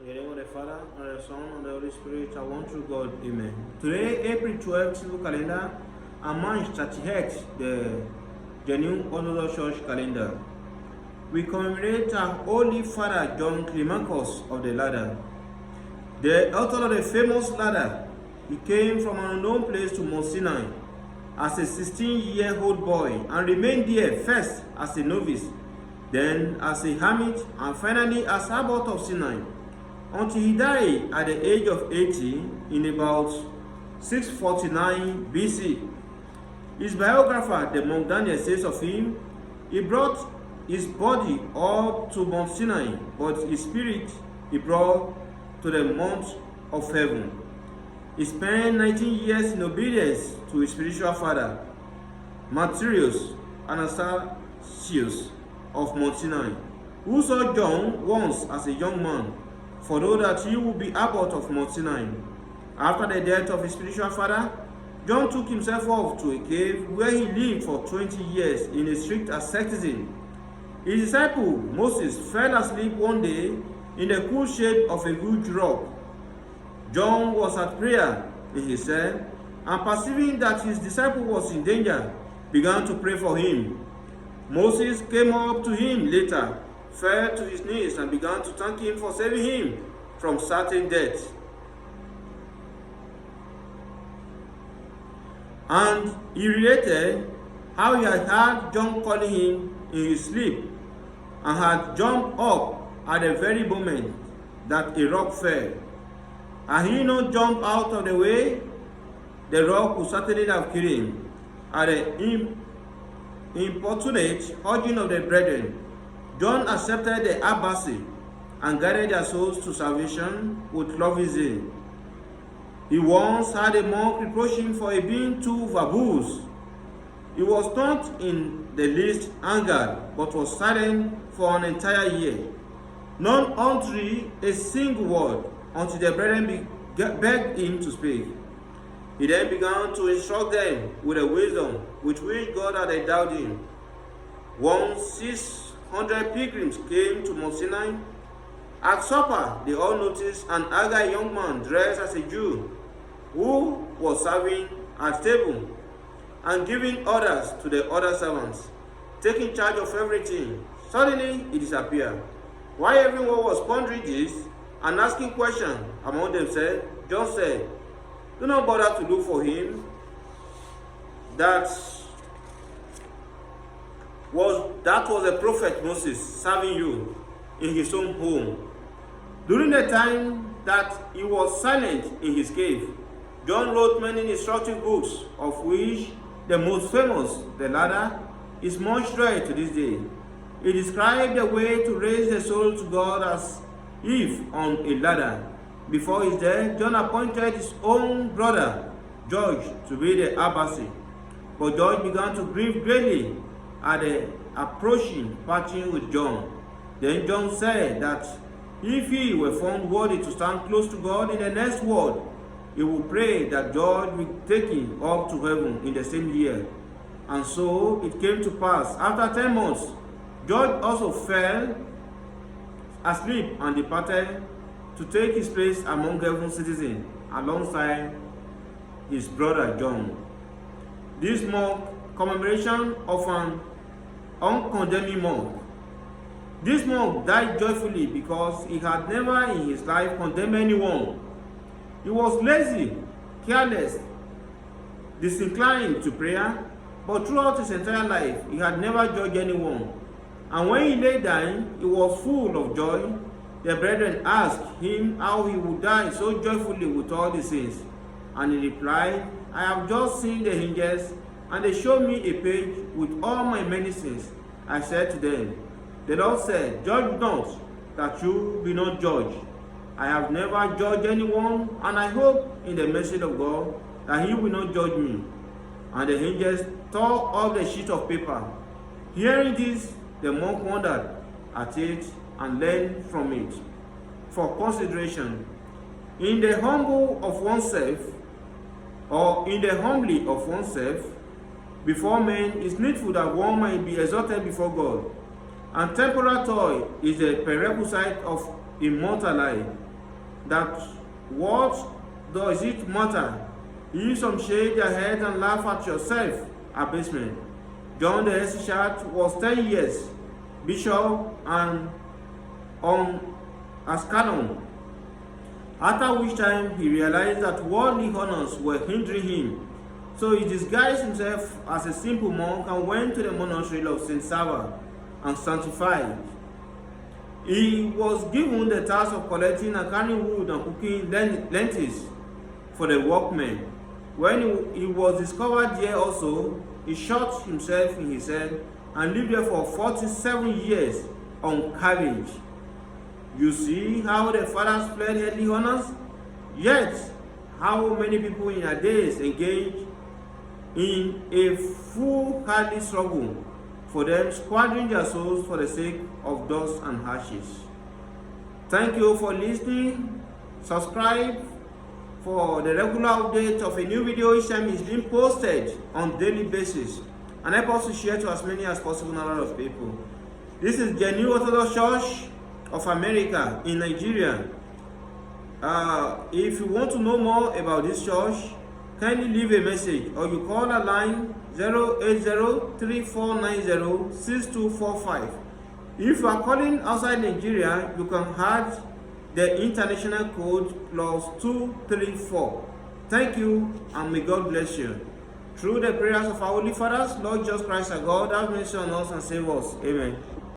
In the name of the Father, and the Son, and the Holy Spirit, one true God. Amen. Today, April 12th, civil calendar, and March 38th, the genuine Orthodox Church calendar. We commemorate our Holy Father John Climacus of the Ladder. The author of the famous ladder, he came from an unknown place to Mount Sinai as a 16-year-old boy and remained there first as a novice, then as a hermit, and finally as abbot of Sinai, until he died at the age of 80 in about 649 BC. His biographer, the monk Daniel, says of him, he brought his body up to Mount Sinai, but his spirit he brought to the mount of heaven. He spent 19 years in obedience to his spiritual father, Martyrius Anastasius of Mount Sinai, who saw John once as a young man, foreknew that he would be abbot of Mount Sinai. After the death of his spiritual father, John took himself off to a cave where he lived for 20 years in a strict asceticism. His disciple Moses fell asleep one day in the cool shade of a huge rock. John was at prayer in his cell, and perceiving that his disciple was in danger, began to pray for him. Moses came up to him later, fell to his knees, and began to thank him for saving him from certain death. And he related how he had heard John calling him in his sleep, and had jumped up at the very moment that a rock fell. Had he not jumped out of the way, the rock would certainly have killed him. At the importunate urging of the brethren, John accepted the abbacy and guided their souls to salvation with loving zeal. He once had a monk reproach him for being too verbose. He was not in the least angered, but was silent for an entire year, not uttering a single word, until the brethren begged him to speak. He then began to instruct them with the wisdom with which God had endowed him. Once 600 pilgrims came to Mount Sinai. At supper, they all noticed an agile young man dressed as a Jew, who was serving at table and giving orders to the other servants, taking charge of everything. Suddenly, he disappeared. While everyone was pondering this and asking questions among themselves, John said, "Do not bother to look for him. That was a prophet Moses serving you in his own home." During the time that he was silent in his cave, John wrote many instructive books, of which the most famous, The Ladder, is much read to this day. He described the way to raise the soul to God as if on a ladder. Before his death, John appointed his own brother, George, to be the abbacy. But George began to grieve greatly at the approaching parting with John. Then John said that if he were found worthy to stand close to God in the next world, he would pray that George would take him up to heaven in the same year. And so it came to pass. After 10 months, George also fell asleep and departed to take his place among heaven's citizens alongside his brother John. This marked commemoration of an uncondemning monk. This monk died joyfully because he had never in his life condemned anyone. He was lazy, careless, disinclined to prayer, but throughout his entire life, he had never judged anyone. And when he lay dying, he was full of joy. The brethren asked him how he would die so joyfully with all the saints. And he replied, "I have just seen the angels, and they showed me a page with all my many sins. I said to them, the Lord said, judge not, that you be not judged. I have never judged anyone, and I hope in the mercy of God that he will not judge me." And the angels tore off the sheet of paper. Hearing this, the monk wondered at it and learned from it. For consideration, in the humble of oneself, or in the humbly of oneself, before men, it's needful that one might be exalted before God. And temporal toil is a prerequisite of immortal life. that what does it matter if some shake their head and laugh at your self-abasement? John the Hesychast was 10 years bishop and on as canon, after which time he realized that worldly honors were hindering him. So he disguised himself as a simple monk and went to the monastery of St. Sava and sanctified. He was given the task of collecting and carrying wood and cooking lentils for the workmen. When he was discovered there also, he shot himself in his head and lived there for 47 years on cabbage. You see how the fathers fled earthly honors? Yet, how many people in our days engage in a foolhardy struggle for them, squandering their souls for the sake of dust and ashes. Thank you for listening. Subscribe for the regular update of a new video each time it's being posted on daily basis, and help us to share to as many as possible number of people. This is the New Orthodox Church of America in Nigeria. If you want to know more about this church, kindly leave a message or you call a line 080-3490-6245. If you are calling outside Nigeria, you can add the international code +234. Thank you, and may God bless you. Through the prayers of our Holy Fathers, Lord Jesus Christ our God, have mercy on us and save us. Amen.